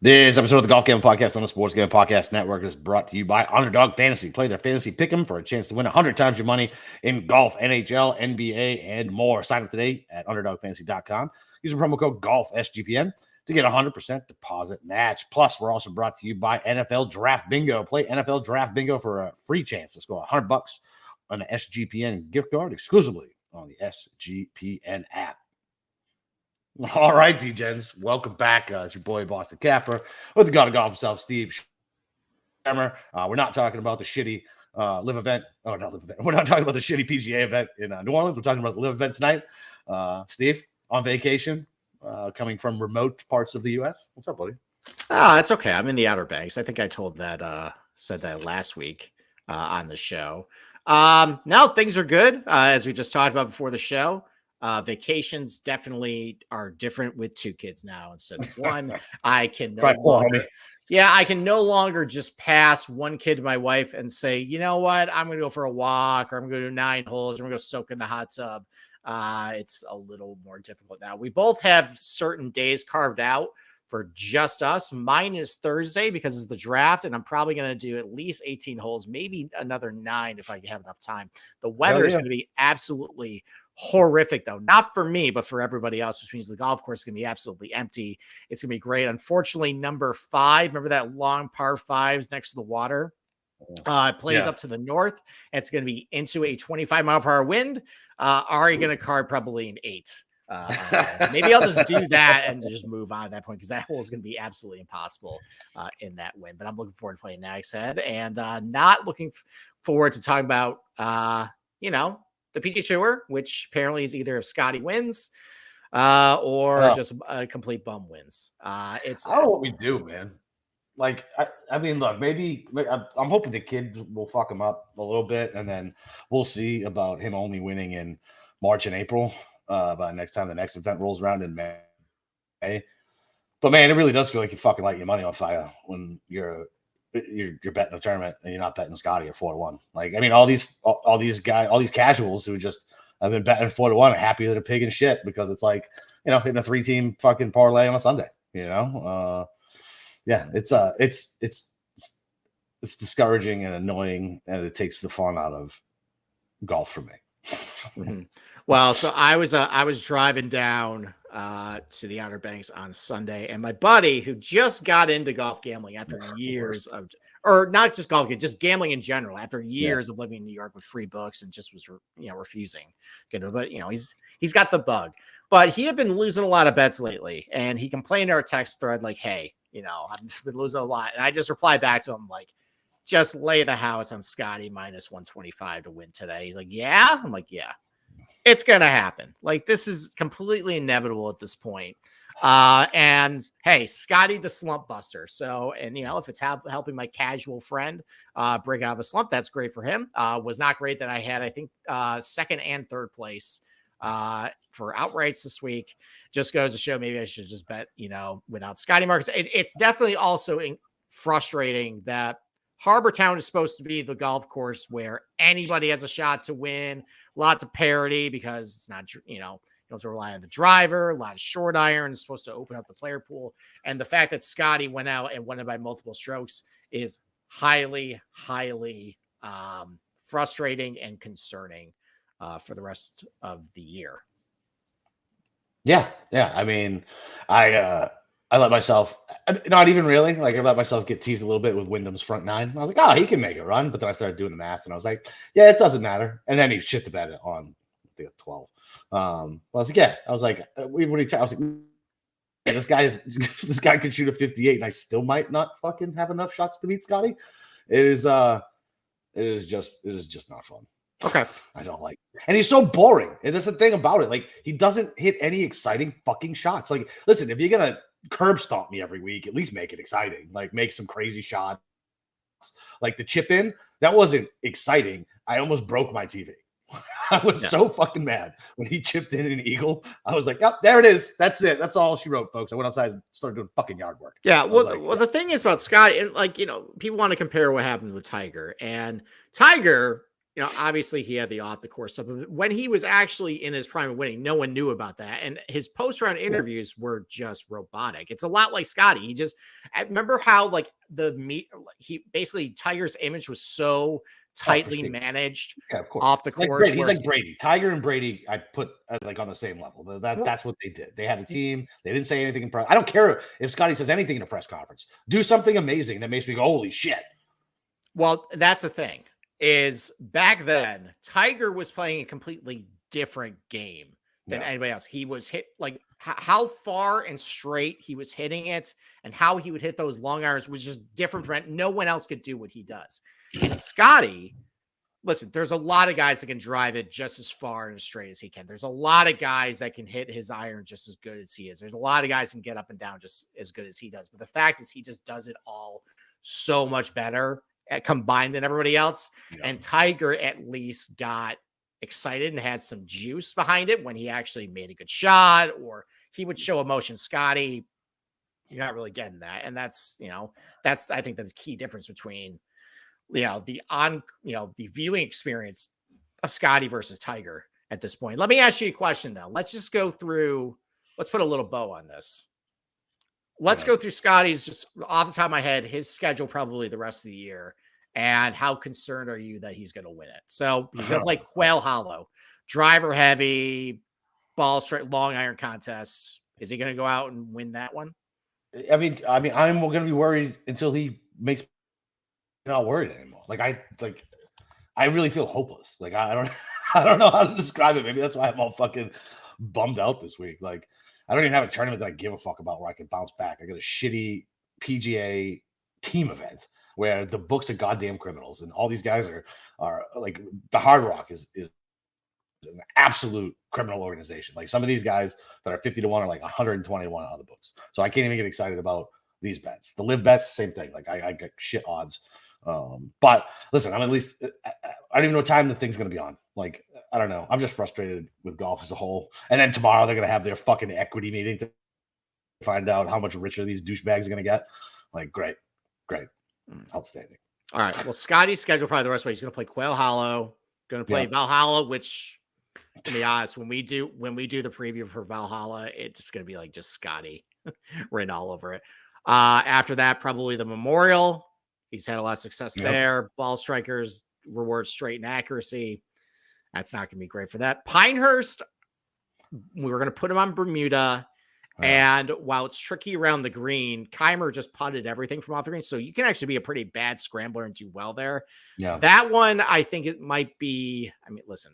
This episode of the Golf Gambling Podcast on the Sports Gambling Podcast Network is brought to you by Underdog Fantasy. Play their fantasy pick'em for a chance to win 100 times your money in golf, NHL, NBA, and more. Sign up today at UnderdogFantasy.com. Use the promo code GOLFSGPN to get a 100% deposit match. Plus, we're also brought to you by NFL Draft Bingo. Play NFL Draft Bingo for a free chance to score $100 on an SGPN gift card exclusively on the SGPN app. All right, D-Gens, welcome back. It's your boy, Boston Capper, with the god of golf himself, Steve Schemmer. We're not talking about the shitty LIV event. Oh, not LIV event. We're not talking about the shitty PGA event in New Orleans. We're talking about the LIV event tonight. Steve, on vacation, coming from remote parts of the U.S. What's up, buddy? It's okay. I'm in the Outer Banks. I think I said that last week on the show. Now things are good. As we just talked about before the show. Vacations definitely are different with two kids now instead of one. I can no longer just pass one kid to my wife and say, you know what, I'm going to go for a walk, or I'm going to do 9 holes, or I'm going to go soak in the hot tub. It's a little more difficult now. We both have certain days carved out for just us. Mine is Thursday because it's the draft, and I'm probably going to do at least 18 holes, maybe another 9 if I have enough time. The weather is going to be absolutely horrific, though, not for me, but for everybody else, which means the golf course is going to be absolutely empty. It's going to be great. Unfortunately, number 5, remember that long par 5s next to the water? It plays up to the north. It's going to be into a 25-mile-per-hour wind. Are you going to card probably an 8? Maybe I'll just do that and just move on at that point, because that hole is going to be absolutely impossible in that wind. But I'm looking forward to playing Nag's Head, and not looking forward to talking about, the PGA Tour, which apparently is either if Scotty wins or just a complete bum wins. I don't know what we do, man. Like, I mean, look, maybe I'm hoping the kid will fuck him up a little bit, and then we'll see about him only winning in March and April by next time the next event rolls around in May. But, man, it really does feel like you fucking light your money on fire when you're betting a tournament and you're not betting Scotty at 4-1. Like, I mean, all these guys, all these casuals who just have been betting 4-1 are happy that a pig and shit, because it's like, hitting a 3-team fucking parlay on a Sunday. It's discouraging and annoying, and it takes the fun out of golf for me. Mm-hmm. Well, so I was driving down to the Outer Banks on Sunday, and my buddy, who just got into golf gambling after years of, or not just golf, just gambling in general, after years of living in New York with free books, and just was refusing. But he's got the bug. But he had been losing a lot of bets lately, and he complained to our text thread like, "Hey, I've been losing a lot," and I just replied back to him like, "Just lay the house on Scotty minus 125 to win today." He's like, "Yeah." I'm like, "Yeah. It's going to happen. Like, this is completely inevitable at this point." And hey, Scotty, the slump buster. So, and if it's helping my casual friend break out of a slump, that's great for him. Was not great that I had, I think, second and third place for outrights this week. Just goes to show maybe I should just bet, without Scotty markets. It's definitely also frustrating that Harbor Town is supposed to be the golf course where anybody has a shot to win, lots of parity, because it's not, you don't have to rely on the driver, a lot of short iron, is supposed to open up the player pool. And the fact that Scotty went out and won it by multiple strokes is highly, highly frustrating and concerning for the rest of the year. Yeah. I mean, I let myself, not even really, like, I let myself get teased a little bit with Wyndham's front 9. I was like, oh, he can make a run. But then I started doing the math, and I was like, yeah, it doesn't matter. And then he shit the bed on the 12. I was like, yeah. I was like, I was like, yeah, this guy could shoot a 58, and I still might not fucking have enough shots to beat Scotty. It is just not fun. Okay. I don't like it. And he's so boring. And that's the thing about it. Like, he doesn't hit any exciting fucking shots. Like, listen, if you're going to curb stomp me every week, at least make it exciting. Like, make some crazy shots. Like the chip in, that wasn't exciting. I almost broke my TV. I was so fucking mad when he chipped in an eagle. I was like, oh, there it is. That's it. That's all she wrote, folks. I went outside and started doing fucking yard work. Yeah. Well, the thing is about Scotty, and people want to compare what happened with Tiger. And Tiger obviously he had the off the course stuff, but when he was actually in his prime of winning, no one knew about that. And his post round interviews were just robotic. It's a lot like Scotty. I remember how like he basically Tiger's image was so tightly managed off the course. He's like Brady. Tiger and Brady, I put like on the same level. That's what they did. They had a team. They didn't say anything in press. I don't care if Scotty says anything in a press conference. Do something amazing that makes me go, holy shit. Well, that's the thing. Is back then, Tiger was playing a completely different game than anybody else. He was hit like how far and straight he was hitting it and how he would hit those long irons was just different from it. No one else could do what he does. And Scotty, listen, there's a lot of guys that can drive it just as far and as straight as he can. There's a lot of guys that can hit his iron just as good as he is. There's a lot of guys that can get up and down just as good as he does. But the fact is he just does it all so much better combined than everybody else. And Tiger at least got excited and had some juice behind it when he actually made a good shot or he would show emotion. Scotty, you're not really getting that. And that's I think the key difference between, the viewing experience of Scotty versus Tiger at this point. Let me ask you a question though. Let's just go through, let's put a little bow on this. Let's go through Scotty's, just off the top of my head, his schedule probably the rest of the year. And how concerned are you that he's going to win it? So he's going to play Quail Hollow, driver heavy, ball straight, long iron contests. Is he going to go out and win that one? I mean, I'm going to be worried until he makes me not worried anymore. I really feel hopeless. Like I don't know how to describe it. Maybe that's why I'm all fucking bummed out this week. Like I don't even have a tournament that I give a fuck about where I can bounce back. I got a shitty PGA team event where the books are goddamn criminals, and all these guys are like the Hard Rock is an absolute criminal organization. Like some of these guys that are 50-1 are like 121 on the books. So I can't even get excited about these bets. The live bets, same thing. Like I get shit odds. But listen, I'm at least I don't even know what time the thing's gonna be on. Like I don't know. I'm just frustrated with golf as a whole. And then tomorrow they're gonna have their fucking equity meeting to find out how much richer these douchebags are gonna get. Like great. Outstanding. All right. Well, Scotty's schedule probably the rest way. He's going to play Quail Hollow, going to play Valhalla, which, to be honest, when we do the preview for Valhalla, it's going to be like just Scotty written all over it. After that, probably the Memorial. He's had a lot of success there. Ball strikers reward straight and accuracy. That's not going to be great for that. Pinehurst, we were going to put him on Bermuda. And while it's tricky around the green, Keimer just putted everything from off the green. So you can actually be a pretty bad scrambler and do well there. Yeah. That one, I think it might be, I mean, listen,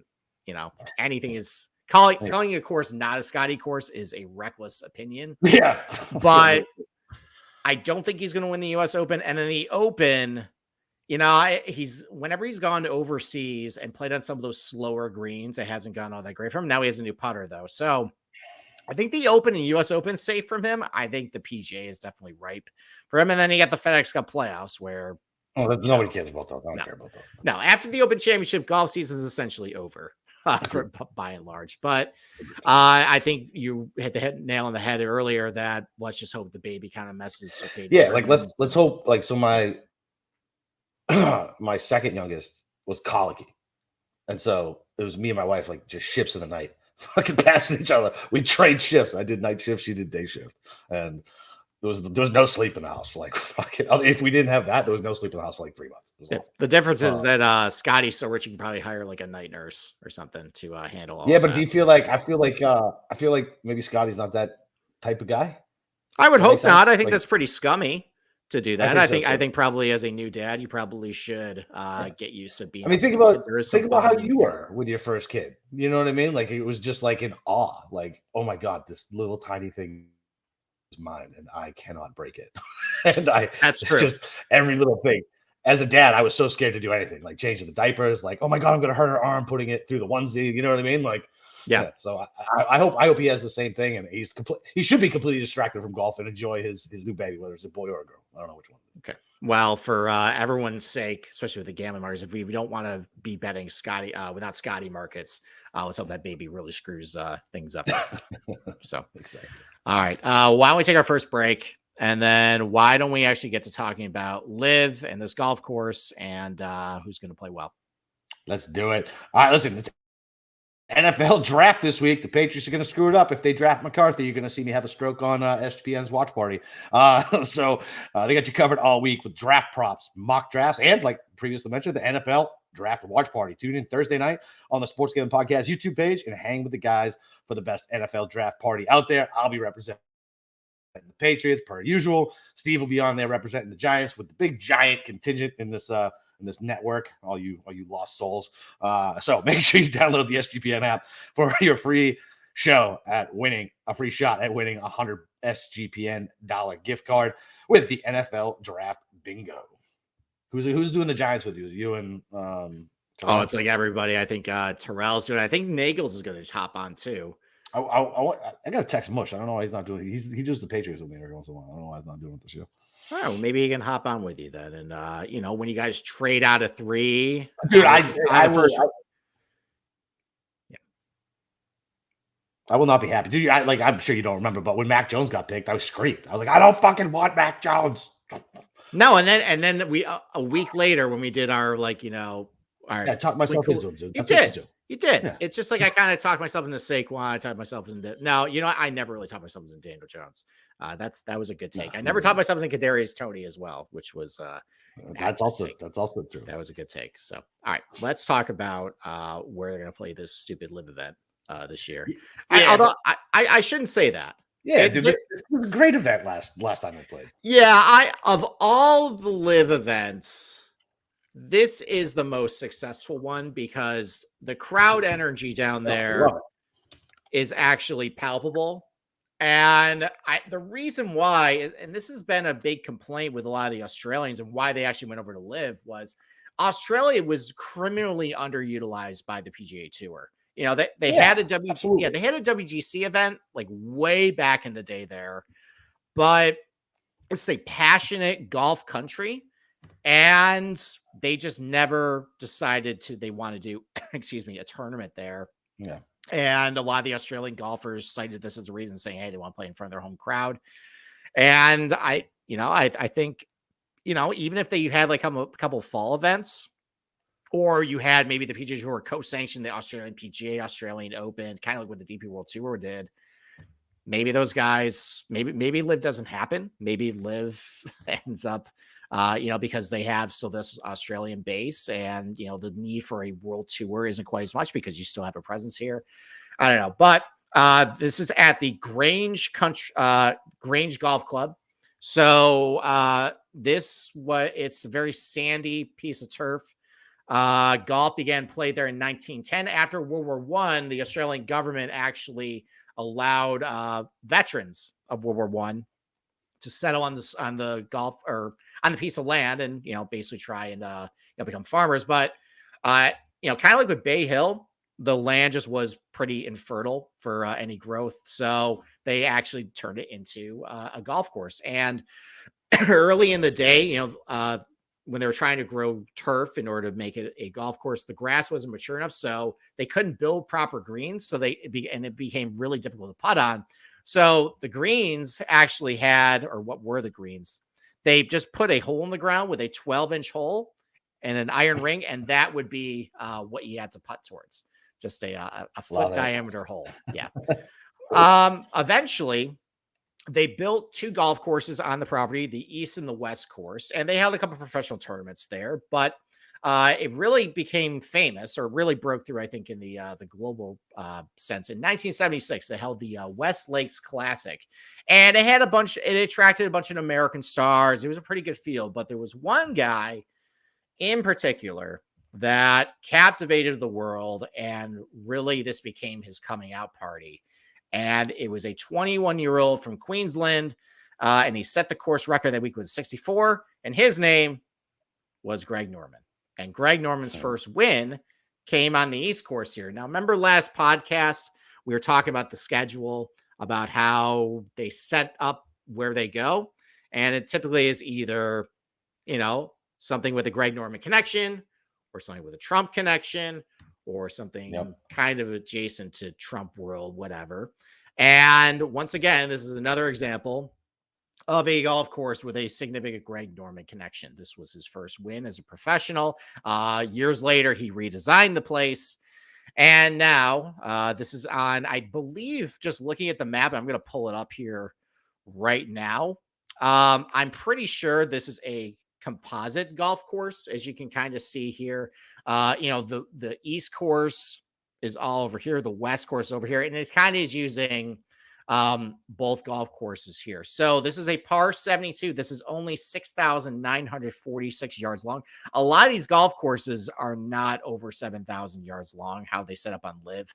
anything is calling a course not a Scotty course is a reckless opinion. Yeah. But I don't think he's going to win the US Open. And then the Open, whenever he's gone overseas and played on some of those slower greens, it hasn't gone all that great for him. Now he has a new putter though. So I think the Open and US Open is safe from him. I think the PGA is definitely ripe for him. And then you got the FedEx Cup playoffs where nobody cares about those. I don't care about those. No, after the Open Championship, golf season is essentially over by and large. But I think you hit the nail on the head earlier that let's just hope the baby kind of messes. Okay. Yeah, like let's hope. Like so, my my second youngest was colicky, and so it was me and my wife like just ships in the night. Fucking passing each other. We trade shifts. I did night shift. She did day shift. And there was no sleep in the house for like fucking. If we didn't have that, there was no sleep in the house for like 3 months. Yeah. The difference is that Scotty's so rich you can probably hire like a night nurse or something to handle all. Yeah, but do you feel like I feel like maybe Scotty's not that type of guy? I would hope not. I think that's pretty scummy to do that. I think probably as a new dad, you probably should get used to being. I mean, think about how you were with your first kid. You know what I mean? Like it was just like in awe. Like, oh my God, this little tiny thing is mine, and I cannot break it. And that's true. Just every little thing. As a dad, I was so scared to do anything, like changing the diapers. Like, oh my God, I'm gonna hurt her arm putting it through the onesie. You know what I mean? Like. Yeah. So I hope he has the same thing, and he should be completely distracted from golf and enjoy his new baby, whether it's a boy or a girl. I don't know which one. Okay. Well, for everyone's sake, especially with the gambling markets, if we don't want to be betting Scotty without Scotty markets, let's hope that baby really screws things up. So, exactly. All right. Why don't we take our first break, and then why don't we actually get to talking about LIV and this golf course and who's going to play well? Let's do it. All right, listen, it's NFL draft this week. The Patriots are going to screw it up if they draft McCarthy. You're going to see me have a stroke on SGPN's watch party. So they got you covered all week with draft props, mock drafts, and like previously mentioned, the NFL draft watch party. Tune in Thursday night on the Sports Gambling Podcast YouTube page and hang with the guys for the best NFL draft party out there. I'll be representing the Patriots per usual. Steve will be on there representing the Giants with the big giant contingent in this network, all you lost souls. So make sure you download the SGPN app for your free shot at winning a $100 SGPN gift card with the NFL Draft Bingo. Who's doing the Giants with you? Is you and Oh, it's like everybody. I think Terrell's doing it. I think Nagels is going to hop on too. I got to text Mush. I don't know why he's not doing it. He does the Patriots with me every once in a while. I don't know why he's not doing it this year. All right, well, maybe he can hop on with you then. And, when you guys trade out of 3. Dude, I will not be happy. Dude, I'm sure you don't remember, but when Mac Jones got picked, I was screamed. I was like, I don't fucking want Mac Jones. No, and then we a week later when we did our all right. Yeah, I talked myself into him, dude. You did. You did. Yeah. It's just like I kind of talked myself into Saquon. I talked myself into I never really talked myself into Daniel Jones. That was a good take. I never talked myself into Kadarius Toney as well, which was that's also true. That was a good take. So all right, let's talk about where they're gonna play this stupid LIV event this year. Yeah, although I shouldn't say that. Yeah, dude, this was a great event last time we played. Yeah, of all the LIV events, this is the most successful one because the crowd energy down there is actually palpable. And the reason why, and this has been a big complaint with a lot of the Australians and why they actually went over to LIV, was Australia was criminally underutilized by the PGA Tour. They had a WGC event like way back in the day there, but it's a passionate golf country. And they just never decided they want to do, a tournament there. Yeah. And a lot of the Australian golfers cited this as a reason, saying, hey, they want to play in front of their home crowd. And I think, even if they had like a couple fall events, or you had maybe the PGA Tour co-sanctioned the Australian PGA, Australian Open, kind of like what the DP World Tour did. Maybe those guys, maybe LIV doesn't happen. Maybe LIV ends up, because they have still this Australian base and, the need for a world tour isn't quite as much because you still have a presence here. I don't know. But this is at the Grange Golf Club. So it's a very sandy piece of turf. Golf began played there in 1910. After World War I, the Australian government actually allowed veterans of World War I to settle on the golf or on the piece of land and, basically try and, become farmers. But, kind of like with Bay Hill, the land just was pretty infertile for any growth. So they actually turned it into a golf course. And early in the day, when they were trying to grow turf in order to make it a golf course, the grass wasn't mature enough. So they couldn't build proper greens. So it became really difficult to putt on. So the greens actually what were the greens? They just put a hole in the ground with a 12-inch hole and an iron ring. And that would be what you had to putt towards. Just a foot diameter hole. Yeah. Eventually, they built 2 golf courses on the property, the East and the West course, and they held a couple of professional tournaments there. But it really became famous, or really broke through, I think, in the global sense. In 1976, they held the West Lakes Classic, and it attracted a bunch of American stars. It was a pretty good field, but there was one guy in particular that captivated the world, and really this became his coming out party. And it was a 21-year-old from Queensland, and he set the course record that week with 64, and his name was Greg Norman. And Greg Norman's first win came on the East course here. Now, remember last podcast, we were talking about the schedule, about how they set up where they go. And it typically is either, something with a Greg Norman connection, or something with a Trump connection, or something kind of adjacent to Trump world, whatever. And once again, this is another example of a golf course with a significant Greg Norman connection. This was his first win as a professional. Years later, he redesigned the place. And now this is on, I believe, just looking at the map, I'm going to pull it up here right now. I'm pretty sure this is a composite golf course, as you can kind of see here. The East course is all over here, the West course over here, and it kind of is using both golf courses here. So this is a par 72. This is only 6,946 yards long. A lot of these golf courses are not over 7,000 yards long, how they set up on LIV.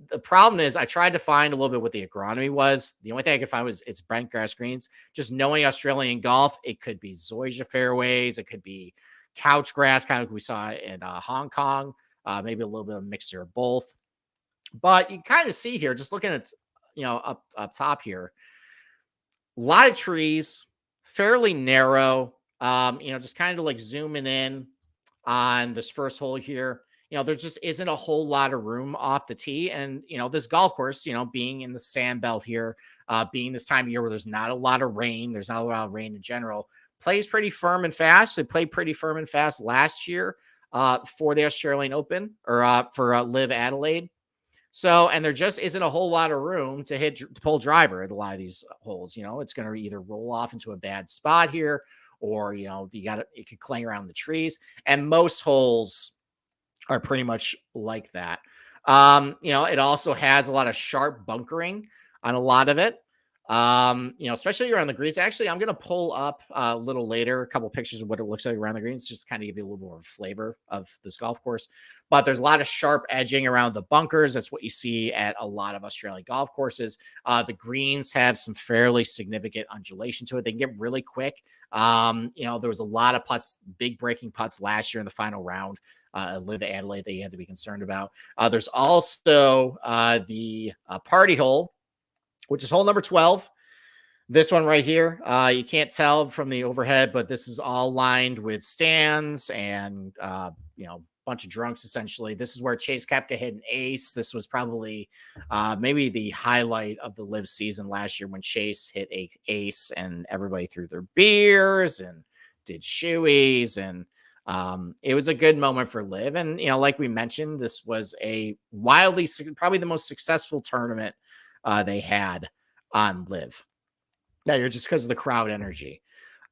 The problem is I tried to find a little bit what the agronomy was. The only thing I could find was it's bent grass greens. Just knowing Australian golf, it could be zoysia fairways. It could be couch grass, kind of like we saw in Hong Kong. Maybe a little bit of a mixture of both. But you kind of see here, just looking at, up top here, a lot of trees, fairly narrow, just kind of like zooming in on this first hole here. There just isn't a whole lot of room off the tee. And, this golf course, being in the sand belt here, being this time of year where there's not a lot of rain, there's not a lot of rain in general, plays pretty firm and fast. They played pretty firm and fast last year for the Australian Open or for LIV Adelaide. So, and there just isn't a whole lot of room to pull driver at a lot of these holes. It's going to either roll off into a bad spot here, or, it could clang around the trees. And most holes are pretty much like that. It also has a lot of sharp bunkering on a lot of it. Especially around the greens. Actually, I'm going to pull up a little later a couple of pictures of what it looks like around the greens, just to kind of give you a little more flavor of this golf course. But there's a lot of sharp edging around the bunkers. That's what you see at a lot of Australian golf courses. The greens have some fairly significant undulation to it. They can get really quick. There was a lot of putts, big breaking putts last year in the final round. LIV Adelaide that you had to be concerned about. There's also the party hole, which is hole number 12. This one right here, you can't tell from the overhead, but this is all lined with stands and, bunch of drunks, essentially. This is where Chase Koepka hit an ace. This was probably maybe the highlight of the LIV season last year when Chase hit a ace and everybody threw their beers and did shoeies. And it was a good moment for LIV. And, like we mentioned, this was a probably the most successful tournament they had on LIV. Yeah, you're just because of the crowd energy.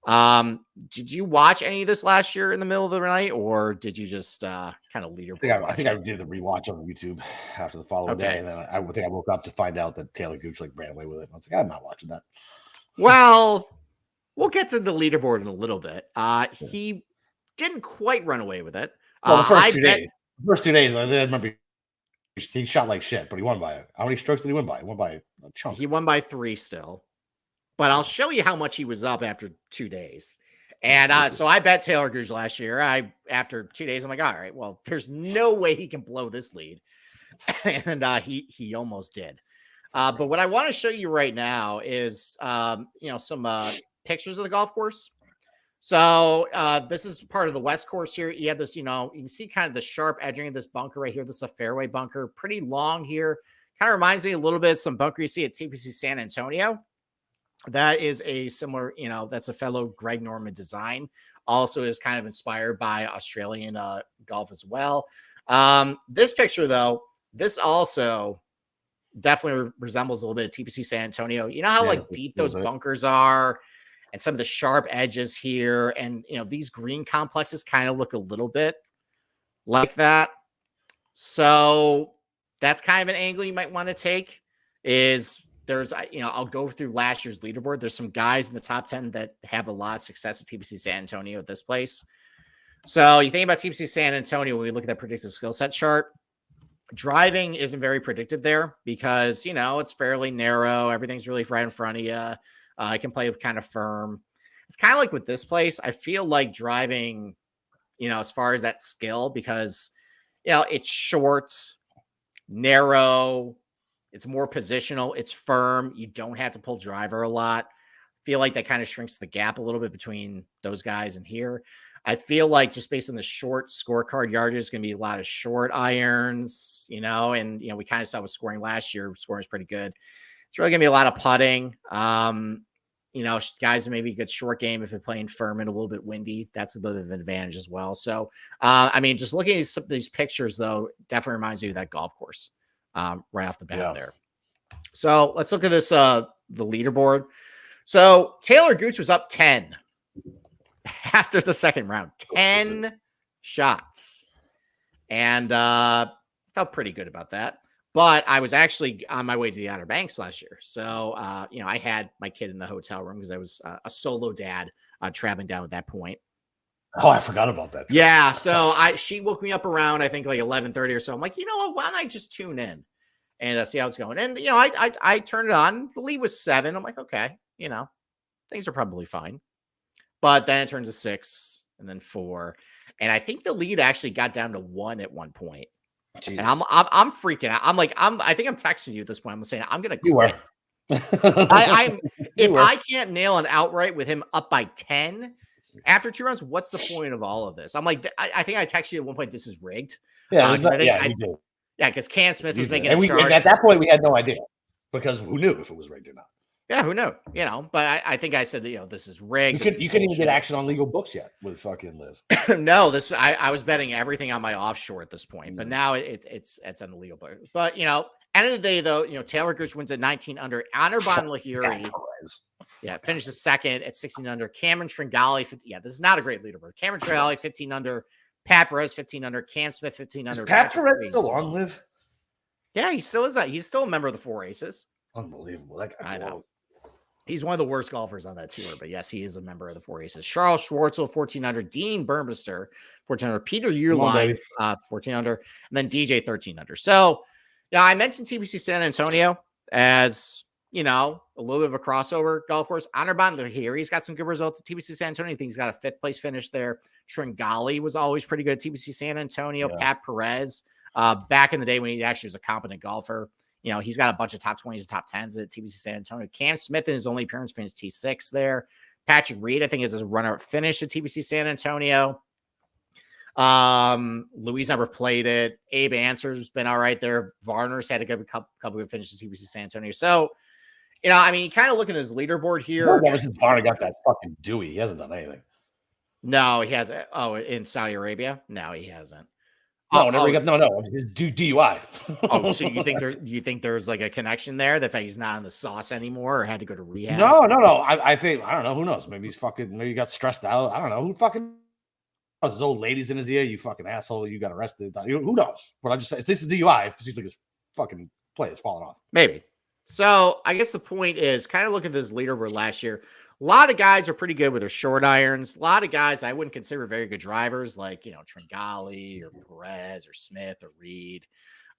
Did you watch any of this last year in the middle of the night, or did you just kind of leaderboard? I think I did the rewatch on YouTube after the following day, and then I think I woke up to find out that Taylor Gooch ran away with it. And I was like, I'm not watching that. Well, we'll get to the leaderboard in a little bit. He didn't quite run away with it. Well, the first 2 days, I remember he shot like shit, but he won by how many strokes did he win by? He won by a chunk. He won by 3 still. But I'll show you how much he was up after 2 days. And so I bet Taylor Gooch last year. After 2 days, I'm like, all right, well, there's no way he can blow this lead. And he almost did. But what I want to show you right now is some pictures of the golf course. So this is part of the West course here. You have this, you can see kind of the sharp edging of this bunker right here. This is a fairway bunker, pretty long here. Kind of reminds me a little bit of some bunker you see at TPC San Antonio. That is a similar, that's a fellow Greg Norman design. Also is kind of inspired by Australian golf as well. This picture, though, this also definitely resembles a little bit of TPC San Antonio. You know how deep those bunkers are and some of the sharp edges here. And, these green complexes kind of look a little bit like that. So that's kind of an angle you might want to take is I'll go through last year's leaderboard. There's some guys in the top 10 that have a lot of success at TPC San Antonio at this place. So you think about TPC San Antonio, when we look at that predictive skill set chart, driving isn't very predictive there because, it's fairly narrow. Everything's really right in front of you. I can play kind of firm. It's kind of like with this place. I feel like driving, as far as that skill, because, it's short, narrow, it's more positional, it's firm. You don't have to pull driver a lot. Feel like that kind of shrinks the gap a little bit between those guys and here. I feel like just based on the short scorecard yardage, it's going to be a lot of short irons, and, we kind of saw with scoring last year. Scoring is pretty good. It's really going to be a lot of putting. guys maybe good short game if they're playing Furman, a little bit windy. That's a bit of an advantage as well. So, I mean, just looking at these pictures, though, definitely reminds me of that golf course right off the bat there. So let's look at this, the leaderboard. So Taylor Gooch was up 10 after the second round, 10 shots. And felt pretty good about that. But I was actually on my way to the Outer Banks last year. So, I had my kid in the hotel room because I was a solo dad traveling down at that point. Oh, I forgot about that. Yeah. So she woke me up around, I think, like 11:30 or so. I'm like, you know what? Why don't I just tune in and see how it's going? And, I turned it on. The lead was 7. I'm like, okay, things are probably fine. But then it turns to 6 and then 4. And I think the lead actually got down to 1 at one point. Jesus. And I'm freaking out. I think I'm texting you at this point. I'm saying I'm gonna quit. I can't nail an outright with him up by 10 after 2 rounds, what's the point of all of this? I'm like, I think I texted you at one point, this is rigged. Yeah, because Cam Smith was making a charge. And at that point we had no idea because who knew if it was rigged or not. Yeah, who knew? But I think I said that, this is rigged. You couldn't even get action on legal books yet with fucking LIV. No, I was betting everything on my offshore at this point, but now it's on the legal book. But end of the day though, Taylor Gooch wins at 19 under. Anirban Lahiri, finishes second at 16 under. Cameron Tringali, this is not a great leaderboard. Cameron Tringali 15 under. Pat Perez 15 under. Cam Smith 15 under. Pat Perez still on LIV? Yeah, he still is. He's still a member of the Four Aces. Unbelievable. I know. He's one of the worst golfers on that tour, but yes, he is a member of the Four Aces. Charles Schwartzel, 14 under. Dean Burmester, 14 under. Peter Uerlein, 14 under. And then DJ, 13 under. So, I mentioned TPC San Antonio as, a little bit of a crossover golf course. Anirban here. He's got some good results at TPC San Antonio. I think he's got a 5th place finish there. Tringali was always pretty good at TPC San Antonio. Yeah. Pat Perez, back in the day when he actually was a competent golfer. He's got a bunch of top 20s and top 10s at TPC San Antonio. Cam Smith in his only appearance finished T6 there. Patrick Reed, I think, is a runner-up finish at TPC San Antonio. Louise never played it. Abe Answers has been all right there. Varner's had a couple of finishes at TPC San Antonio. So, you kind of look at this leaderboard here. Ever since Varner got that fucking Dewey, he hasn't done anything. No, he hasn't. Oh, in Saudi Arabia? No, he hasn't. No, his DUI. So you think there's like a connection there? The fact he's not in the sauce anymore or had to go to rehab? No. I think I don't know. Who knows? Maybe he got stressed out. I don't know. Who fucking his old ladies in his ear? You fucking asshole! You got arrested. Who knows? But I just say this is DUI. It seems like his fucking play is falling off. Maybe. So I guess the point is kind of look at this leaderboard last year. A lot of guys are pretty good with their short irons. A lot of guys I wouldn't consider very good drivers, like, Tringali or Perez or Smith or Reed.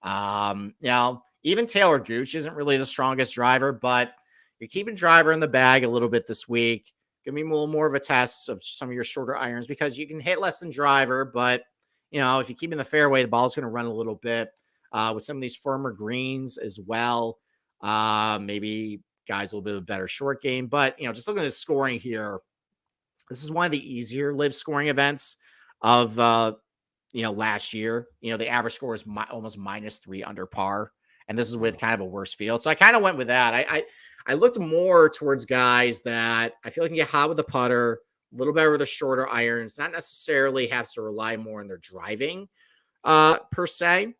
Even Taylor Gooch isn't really the strongest driver, but you're keeping driver in the bag a little bit this week. Give me a little more of a test of some of your shorter irons because you can hit less than driver, but, if you keep in the fairway, the ball's going to run a little bit with some of these firmer greens as well. Maybe guys a little bit of a better short game, but just looking at the scoring here, this is one of the easier LIV scoring events of last year. The average score is almost -3 under par, and this is with kind of a worse field. So I kind of went with that. I looked more towards guys that I feel like can get hot with the putter, a little better with the shorter irons, not necessarily have to rely more on their driving per se.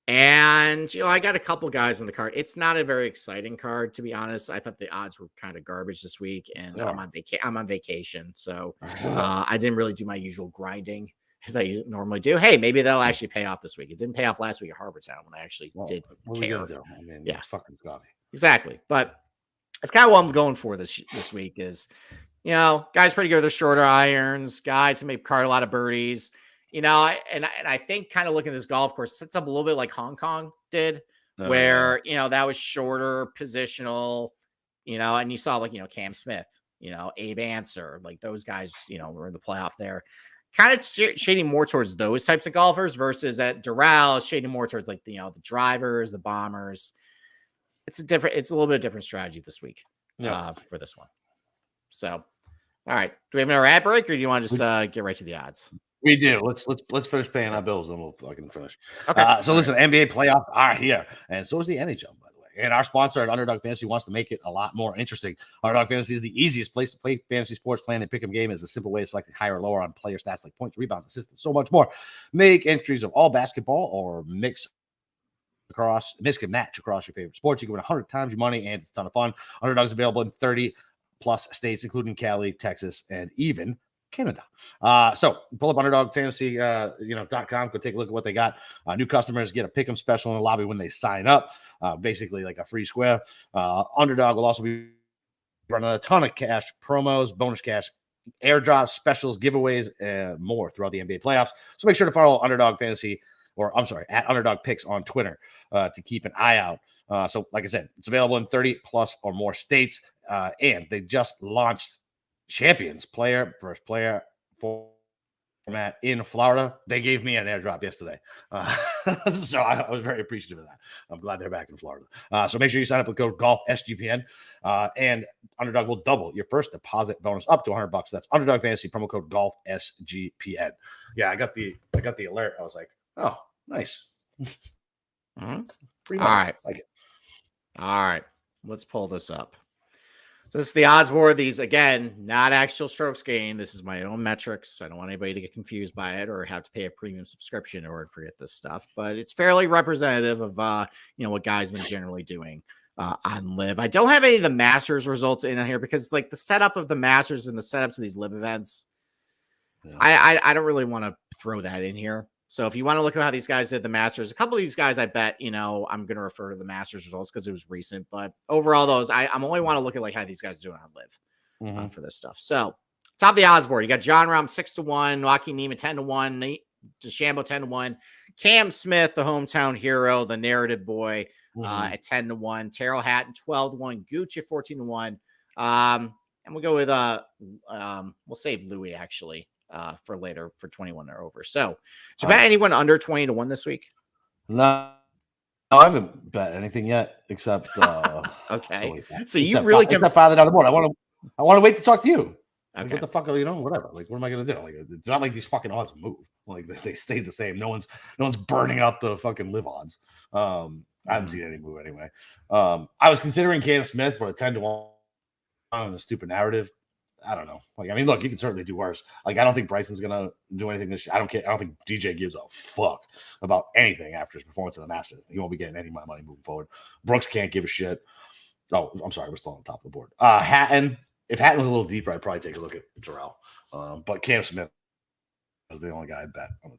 And, I got a couple guys on the card. It's not a very exciting card, to be honest. I thought the odds were kind of garbage this week, and I'm on vacation. So I didn't really do my usual grinding as I normally do. Hey, maybe that'll actually pay off this week. It didn't pay off last week at Harbortown when I actually did care. It's fucking scummy. Exactly. But that's kind of what I'm going for this week is, guys pretty good with their shorter irons, guys who make a lot of birdies. I think kind of looking at this golf course sets up a little bit like Hong Kong did, where, that was shorter positional, and you saw Cam Smith, Abe Answer, like those guys, were in the playoff there, kind of shading more towards those types of golfers versus at Doral shading more towards the drivers, the bombers. It's a little bit of different strategy this week for this one. So, all right. Do we have another ad break or do you want to just get right to the odds? We do. Let's finish paying our bills, then we'll fucking finish. Okay. So listen, NBA playoffs are here, and so is the NHL, by the way. And our sponsor at Underdog Fantasy wants to make it a lot more interesting. Underdog Fantasy is the easiest place to play fantasy sports. Playing the pick'em game is a simple way of selecting higher or lower on player stats like points, rebounds, assists, and so much more. Make entries of all basketball or mix and match across your favorite sports. You can win 100 times your money, and it's a ton of fun. Underdog's available in 30 plus states, including Cali, Texas, and even Canada. So pull up Underdog Fantasy, .com. Go take a look at what they got. New customers get a pick'em special in the lobby when they sign up. Basically like a free square. Underdog will also be running a ton of cash promos, bonus cash, airdrops, specials, giveaways, and more throughout the NBA playoffs. So make sure to follow Underdog Fantasy, at Underdog Picks on Twitter to keep an eye out. So like I said, it's available in 30 plus or more states. And they just launched Champions player versus player format in Florida. They gave me an airdrop yesterday. So I was very appreciative of that. I'm glad they're back in Florida. So make sure you sign up with code GOLFSGPN, and Underdog will double your first deposit bonus up to $100. That's Underdog Fantasy, promo code GOLFSGPN. Yeah, I got the alert. I was like, oh, nice. Free money. All right. Like it. All right. Let's pull this up. So this is the odds board. These, again, not actual strokes gained. This is my own metrics. I don't want anybody to get confused by it or have to pay a premium subscription in order to forget this stuff. But it's fairly representative of what guys been generally doing on LIV. I don't have any of the Masters results in here because like the setup of the Masters and the setups of these LIV events, I don't really want to throw that in here. So if you want to look at how these guys did the Masters, a couple of these guys, I bet, I'm going to refer to the Masters results because it was recent. But overall, those, I'm only want to look at like how these guys are doing on LIV for this stuff. So top of the odds board, you got John Rahm 6-1, Joaquin Niemann 10-1, Nate DeChambeau 10-1, Cam Smith, the hometown hero, the narrative boy at 10-1, Terrell Hatton 12-1, Gucci 14-1. And we'll go with we'll save Louis actually for later for 21 or over. So did you bet anyone under 20-1 this week? No, I haven't bet anything yet except okay. So you really except farther down the board. I want to wait to talk to you. Okay. Like, what the fuck, whatever. Like, what am I gonna do? Like, it's not like these fucking odds move. Like they stayed the same. No one's burning out the fucking LIV odds. I haven't seen any move anyway. I was considering Cam Smith, but a 10-1 on the stupid narrative. I don't know. Like, I mean, look, you can certainly do worse. Like, I don't think Bryson's gonna do anything this year. I don't care. I don't think DJ gives a fuck about anything after his performance in the Masters. He won't be getting any of my money moving forward. Brooks can't give a shit. Oh, I'm sorry, we're still on the top of the board. Hatton. If Hatton was a little deeper, I'd probably take a look at Terrell. But Cam Smith is the only guy I'd bet on the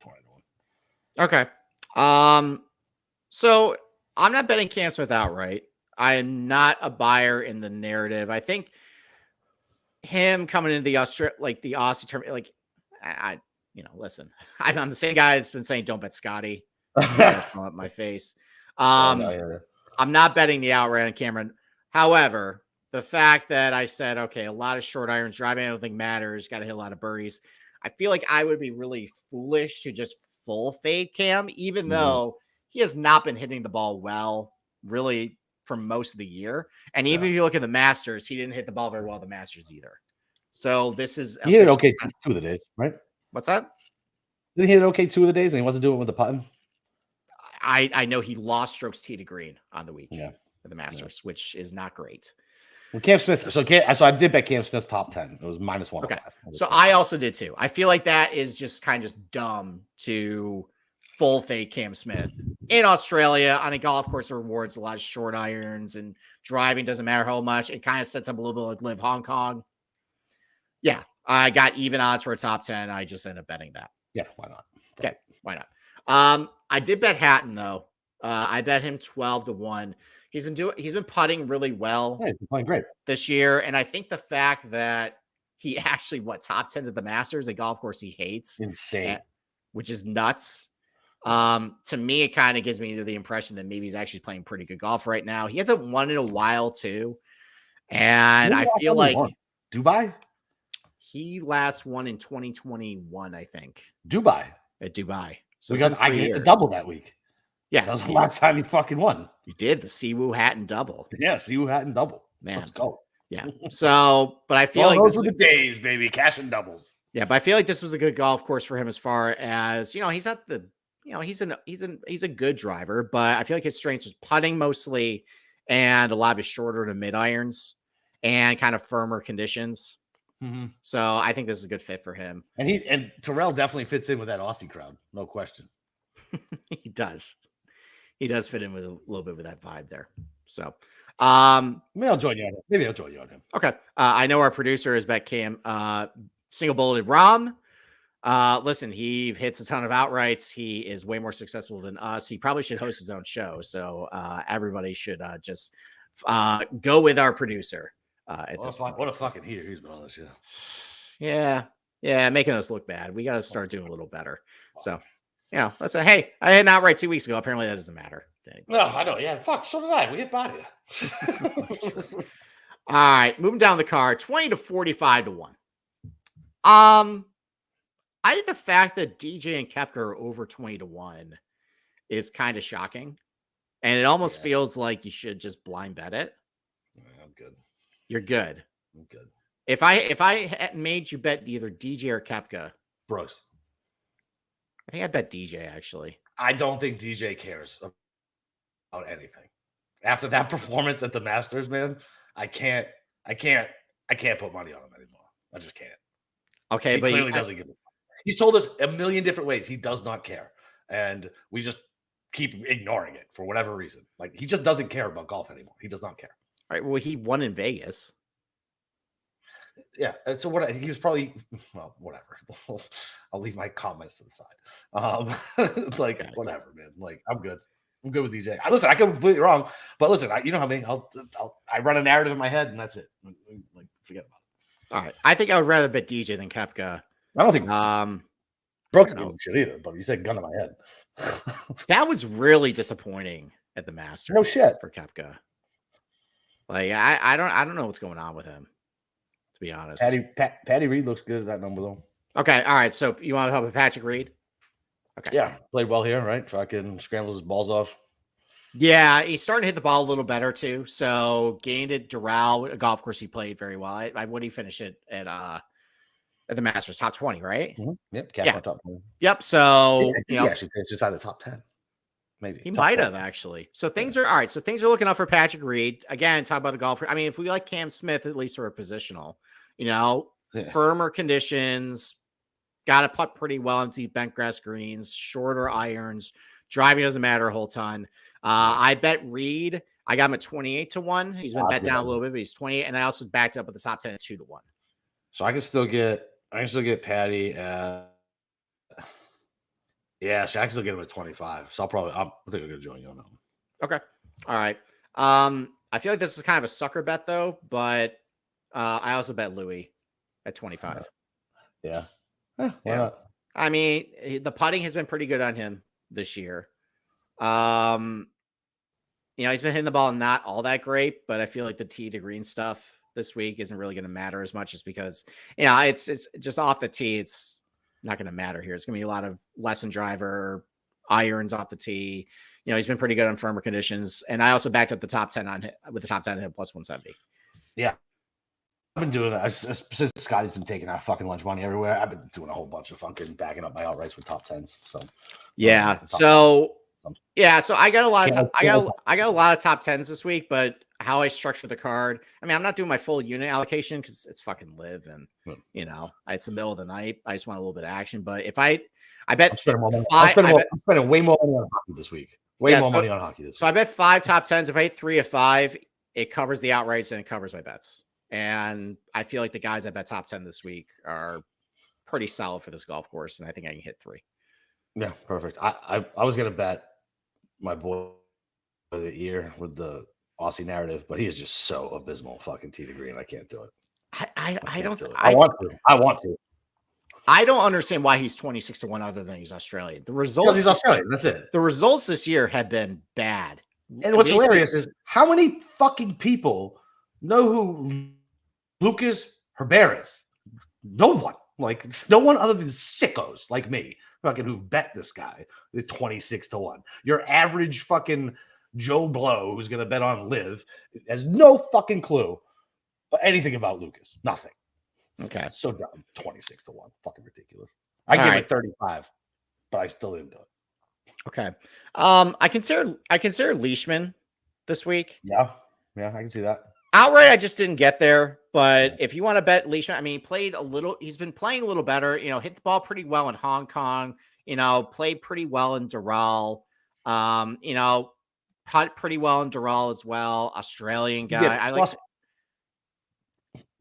20-1. Okay. So I'm not betting Cam Smith outright. I am not a buyer in the narrative. I think him coming into the Aussie tournament, like listen, I'm the same guy that's been saying don't bet Scotty. Up my face. I'm not betting the outright on Cameron. However, the fact that I said, okay, a lot of short irons, driving, I don't think matters. Got to hit a lot of birdies. I feel like I would be really foolish to just full fade Cam, even though he has not been hitting the ball well, really, for most of the year. And even if you look at the Masters, he didn't hit the ball very well at the Masters either. So this is he hit it okay 2 of the days, right? What's that? Did he hit it okay 2 of the days and he wasn't doing it with the putting? I know he lost strokes tee to green on the week for the Masters, which is not great. Well, Cam Smith. So I did bet Cam Smith's top 10. It was -105. Okay. So I also did too. I feel like that is just kind of just dumb to full fade Cam Smith in Australia on a golf course that rewards a lot of short irons and driving doesn't matter how much. It kind of sets up a little bit like LIV Hong Kong. Yeah, I got even odds for a top 10. I just ended up betting that. Yeah, why not? Okay, why not? I did bet Hatton though. I bet him 12-1. He's been putting really well. Yeah, he's playing great this year, and I think the fact that he actually top 10 at the Masters, a golf course he hates, insane, which is nuts. To me, it kind of gives me the impression that maybe he's actually playing pretty good golf right now. He hasn't won in a while too, and I feel like Dubai. He last won in 2021, I think. Dubai. At Dubai. So I hit the double that week. Yeah. That was the last time he fucking won. You did the Siwoo Hatton double. Yeah, Siwoo Hatton double. Man. Let's go. Yeah. So, but I feel like those were the days, baby. Cash and doubles. Yeah, but I feel like this was a good golf course for him as far as, he's not the, he's a good driver, but I feel like his strengths is putting mostly and a lot of his shorter to mid irons and kind of firmer conditions. So I think this is a good fit for him. And Terrell definitely fits in with that Aussie crowd, no question. He does. He does fit in with a little bit with that vibe there. So maybe I'll join you on him. Maybe I'll join you on him. Okay. I know our producer is bet Cam single bulleted Rom. Listen, he hits a ton of outrights. He is way more successful than us. He probably should host his own show. So everybody should just go with our producer. What a fucking heater he's been on this year. Yeah, making us look bad. We got to start doing a little better. So, let's say, hey, I had an outright 2 weeks ago. Apparently, that doesn't matter. No, I know. Yeah, fuck. So did I. We hit body. All right, moving down the card, 20 to 45 to 1. I think the fact that DJ and Koepka are over 20 to 1 is kind of shocking. And it almost feels like you should just blind bet it. I'm good. You're good. I'm good. If I had made you bet either DJ or Koepka, Brooks. I think I'd bet DJ actually. I don't think DJ cares about anything. After that performance at the Masters, man, I can't put money on him anymore. I just can't. Okay, he but clearly doesn't give a fuck. He's told us a million different ways he does not care. And we just keep ignoring it for whatever reason. Like, he just doesn't care about golf anymore. He does not care. All right. Well, he won in Vegas. Yeah. So what? He was probably, well, whatever. I'll leave my comments to the side. Whatever, man. Like, I'm good. I'm good with DJ. Listen, I could be completely wrong, but listen, you know how I run a narrative in my head, and that's it. Like, forget about it. All right. I think I would rather bet DJ than Koepka. I don't think Brooks gave a shit either, but you said gun to my head. That was really disappointing at the Masters. No shit for Koepka. Like, I don't know what's going on with him, to be honest. Patty Reed looks good at that number though. Okay, all right. So you want to help with Patrick Reed? Okay. Yeah, played well here, right? Fucking scrambles his balls off. Yeah, he's starting to hit the ball a little better too. So gained at Doral, a golf course he played very well. What did he finish it at the Masters? Top 20, right? Mm-hmm. Yep, yeah. Top 20. Yep. So he actually finished inside the top 10. Maybe he might have actually. So things are all right. So things are looking up for Patrick Reed. Again, talk about a golfer. I mean, if we like Cam Smith, at least for a positional, firmer conditions, got to putt pretty well on deep bent grass greens, shorter irons, driving doesn't matter a whole ton. I bet Reed. I got him at 28 to 1. He's been bet down a little bit, but he's 28. And I also backed up at the top 10 at 2 to 1. So I can still get Patty at so I can still get him at 25. So I think I'm gonna join you on that one. Okay. All right. I feel like this is kind of a sucker bet though, but I also bet Louis at 25. Yeah. Why not? I mean, the putting has been pretty good on him this year. He's been hitting the ball not all that great, but I feel like the tee to green stuff this week isn't really going to matter as much, just because it's just off the tee. It's not going to matter here. It's going to be a lot of lesson driver irons off the tee. He's been pretty good on firmer conditions, and I also backed up the top 10 on hit with the top 10 hit plus 170. Yeah. I've been doing that since Scotty's been taking our fucking lunch money everywhere. I've been doing a whole bunch of fucking backing up my outrights with top 10s. So yeah. So I got a lot of I got a lot of top 10s this week, but how I structure the card, I mean, I'm not doing my full unit allocation because it's fucking LIV, and it's the middle of the night. I just want a little bit of action. But if I bet I'm spending way more money on hockey this week. Way more money on hockey this week. So I bet 5 top 10s. If I hit 3 of 5, it covers the outrights and it covers my bets. And I feel like the guys that bet top 10 this week are pretty solid for this golf course, and I think I can hit 3. Yeah, perfect. I was gonna bet my boy of the year with the Aussie narrative, but he is just so abysmal fucking tee to green. I can't do it. I want to. I don't understand why he's 26 to 1 other than he's Australian. The results, because he's Australian. That's it. The results this year have been bad. And what's hilarious is how many fucking people know who Lucas Herbert is? No one. Like, no one other than sickos like me fucking who bet this guy at 26 to 1. Your average fucking Joe Blow who's going to bet on LIV has no fucking clue anything about Lucas. Nothing. Okay. So dumb. 26 to 1. Fucking ridiculous. I give it 35, but I still didn't do it. Okay. I consider Leishman this week. Yeah, I can see that. Outright, I just didn't get there. But if you want to bet Leishman, I mean, he's been playing a little better, hit the ball pretty well in Hong Kong, played pretty well in Doral, putt pretty well in Doral as well. Australian guy. I like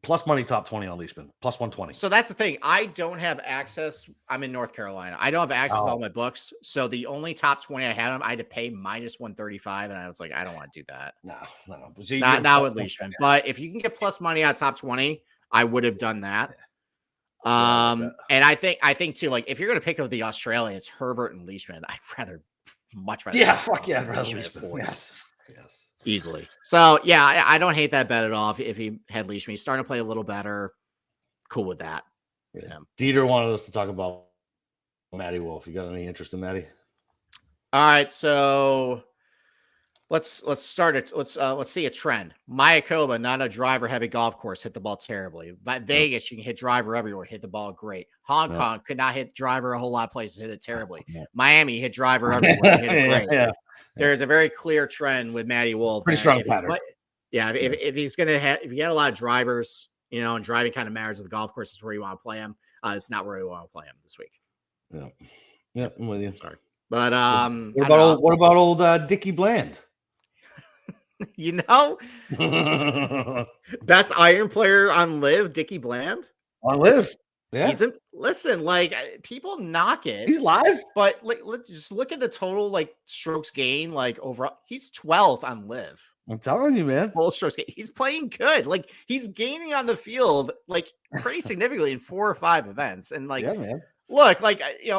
plus money top 20 on Leishman, plus 120. So that's the thing. I don't have access. I'm in North Carolina. I don't have access to all my books. So the only top 20 I had I had to pay minus 135. And I was like, I don't want to do that. No. Not with Leishman. But if you can get plus money on top 20, I would have done that. And I think too, like if you're going to pick up the Australians, Herbert and Leishman, much rather. Yeah, fuck yeah. Leishman. Yes. Easily. So yeah, I don't hate that bet at all. If he had Leishman, he's starting to play a little better. Cool with that. Yeah. Dieter wanted us to talk about Matty Wolf. You got any interest in Matty? All right, so let's start it. Let's see a trend. Mayakoba, not a driver heavy golf course, hit the ball terribly. But Vegas, you can hit driver everywhere, hit the ball great. Hong Kong could not hit driver a whole lot of places, hit it terribly. Miami hit driver everywhere, hit it great. There's a very clear trend with Matty Wolf. Pretty strong pattern. If he's gonna have, if you get a lot of drivers, and driving kind of matters at the golf course, is where you want to play him. It's not where we want to play him this week. Yeah, I'm with you. Sorry, but what about old Dickie Bland? Best iron player on LIV, Dickie Bland on LIV. Yeah, listen, like people knock it. He's live, but let's just look at the total strokes gain, overall. He's 12th on LIV. I'm telling you, man. Full strokes gain. He's playing good. He's gaining on the field pretty significantly in 4 or 5 events. And man. Look,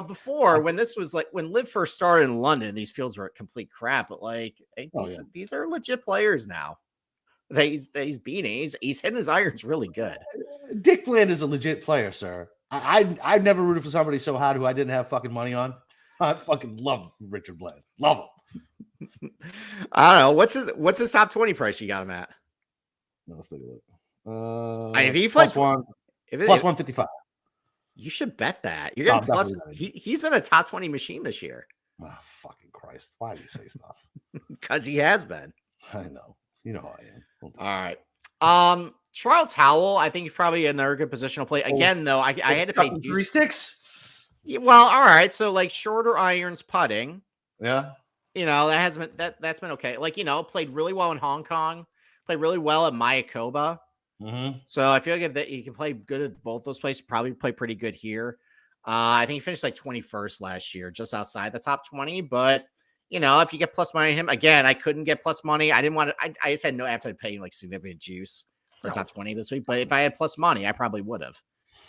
before when this was when LIV first started in London, these fields were complete crap. But these are legit players now. That he's beating. He's hitting his irons really good. Dick Bland is a legit player, sir. I've never rooted for somebody so hard who I didn't have fucking money on. I fucking love Richard Bland. Love him. I don't know. What's his top 20 price you got him at? Let's take a look. If he plays plus 155. You should bet that. You're getting plus. He's been a top 20 machine this year. Oh, fucking Christ. Why do you say stuff? Because he has been. I know. You know how I am. All right. Charles Howell, I think he's probably another good positional play. Again, though, I had to pay 3 sticks. Well, all right. So shorter irons putting. Yeah. That's been okay. Played really well in Hong Kong. Played really well at Mayakoba. Mm-hmm. So I feel like if you can play good at both those places, probably play pretty good here. I think he finished 21st last year, just outside the top 20. But if you get plus money on him, again, I couldn't get plus money. I didn't want to. I just had no after paying significant juice for top 20 this week. But if I had plus money, I probably would have.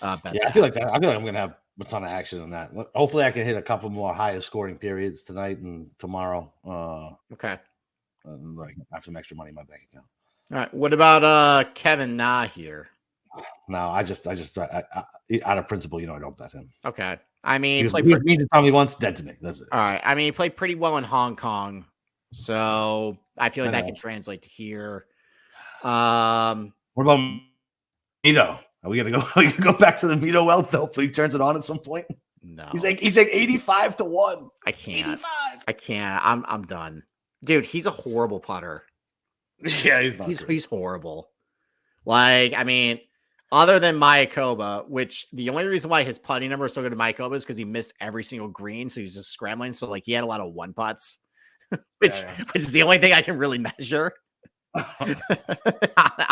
I feel like that. I feel like I'm gonna have a ton of action on that. Hopefully, I can hit a couple more higher scoring periods tonight and tomorrow. Okay. I have some extra money in my bank account. All right. What about Kevin Na here? No, I out of principle, I don't bet him. Okay. I mean, he to tell me once, dead to me. That's it. All right. I mean, he played pretty well in Hong Kong, so I feel like that can translate to here. What about Mito? Are we gonna go? We can go back to the Mito wealth though. If he turns it on at some point. No, he's like 85 to 1. I can't. 85. I can't. I'm done, dude. He's a horrible putter. Yeah, he's not. He's horrible. I mean, other than Mayakoba, which the only reason why his putting number is so good at Mayakoba is because he missed every single green, so he's just scrambling. So he had a lot of 1 putts, which is the only thing I can really measure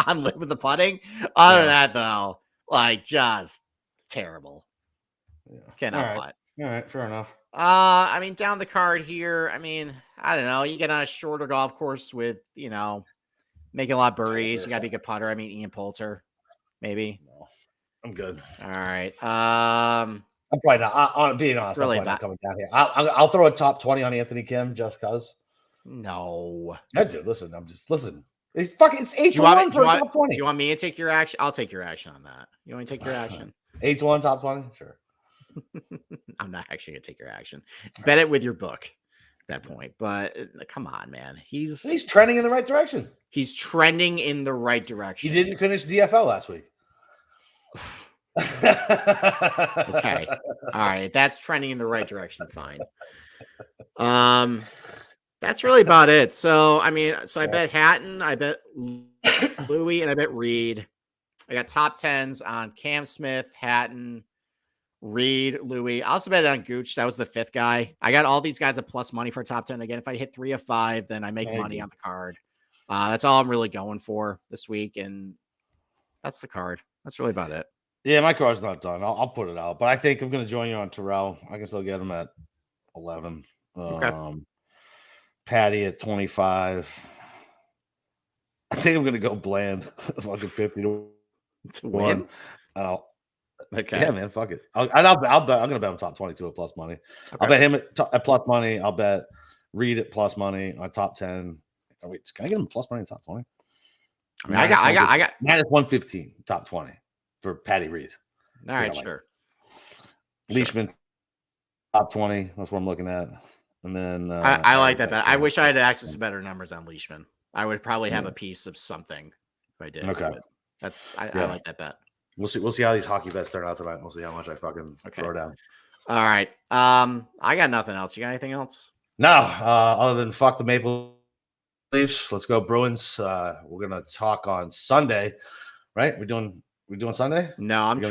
on LIV with the putting. Other than that, though, just terrible. Yeah. Cannot putt. All right, fair enough. I mean, down the card here, I mean, I don't know. You get on a shorter golf course with, making a lot of birdies. You got to be a good putter. I mean, Ian Poulter, maybe. No, I'm good. All right. I'm probably not. Being honest, really I'm not coming down here. I'll throw a top 20 on Anthony Kim just because. No. I do. Listen, listen. It's 8-1 for top 20. Do you want me to take your action? I'll take your action on that. You want me to take your action? 8-1 top 20? Sure. I'm not actually going to take your action. Bet it with your book at that point. But come on, man. He's trending in the right direction. He's trending in the right direction. He didn't finish DFL last week. Okay. All right. That's trending in the right direction. Fine. That's really about it. So, I mean, I bet Hatton, I bet Louis, and I bet Reed. I got top 10s on Cam Smith, Hatton, Reed, Louis. I also bet on Gooch. That was the 5th guy. I got all these guys at plus money for top 10. Again, if I hit 3 of 5, then I make money on the card. That's all I'm really going for this week. And that's the card. That's really about it. Yeah, my card's not done. I'll put it out. But I think I'm going to join you on Terrell. I can still get him at 11. Okay. Patty at 25. I think I'm going to go Bland. Fucking 50 to win. Okay. Yeah, man. Fuck it. I'm going to bet him top 22 at plus money. Okay. I'll bet him at plus money. I'll bet Reed at plus money on top 10. Oh, wait, can I get him plus money in top 20? I mean, I got minus 115 top 20 for Patty Reed. All right, sure. Leishman top 20. That's what I'm looking at. And then I like that bet. I wish I had access to better numbers on Leishman. I would probably have a piece of something if I did. Okay. I like that bet. We'll see how these hockey bets turn out tonight. We'll see how much I fucking throw down. All right. I got nothing else. You got anything else? No, other than fuck the Maple Leafs. Let's go Bruins. We're gonna talk on Sunday, right? We're doing Sunday? No, I'm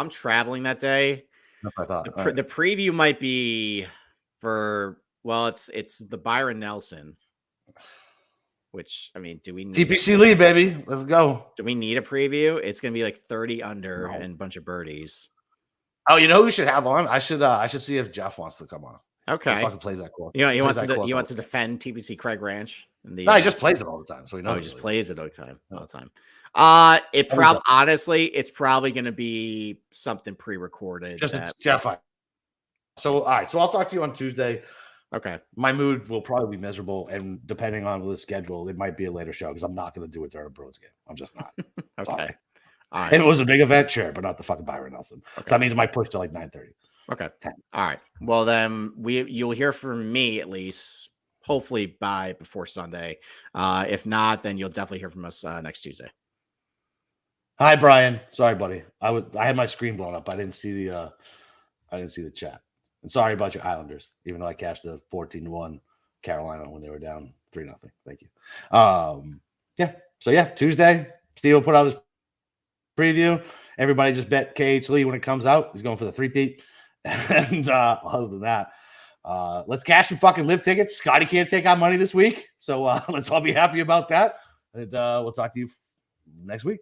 traveling that day. That's what I thought. The preview might be for it's the Byron Nelson. Which, I mean, do we need TPC lead, baby? Let's go. Do we need a preview? It's gonna be like 30 under and a bunch of birdies. Oh, you know who we should have on? I should see if Jeff wants to come on. Okay. He fucking plays that cool. You know, he wants to defend TPC Craig Ranch. No, he just plays it all the time, so he knows. He just plays it all the time. Honestly, it's probably going to be something pre-recorded. Just Jeff. So all right, so I'll talk to you on Tuesday. Okay. My mood will probably be miserable, and depending on the schedule, it might be a later show because I'm not going to do it during a Bruins game. I'm just not. Okay. All right. If it was a big event, sure, but not the fucking Byron Nelson. Okay. So that means it might push to like 9:30. Okay. 10. All right. Well, then you'll hear from me at least, hopefully before Sunday. If not, then you'll definitely hear from us next Tuesday. Hi, Brian. Sorry, buddy. I had my screen blown up. I didn't see the chat. And sorry about your Islanders, even though I cashed the 14-1 Carolina when they were down 3-0. Thank you. Yeah. So yeah, Tuesday, Steve will put out his preview. Everybody just bet KH Lee when it comes out. He's going for the 3-peat. And other than that, let's cash some fucking LIV tickets. Scotty can't take out money this week, so let's all be happy about that. And we'll talk to you next week.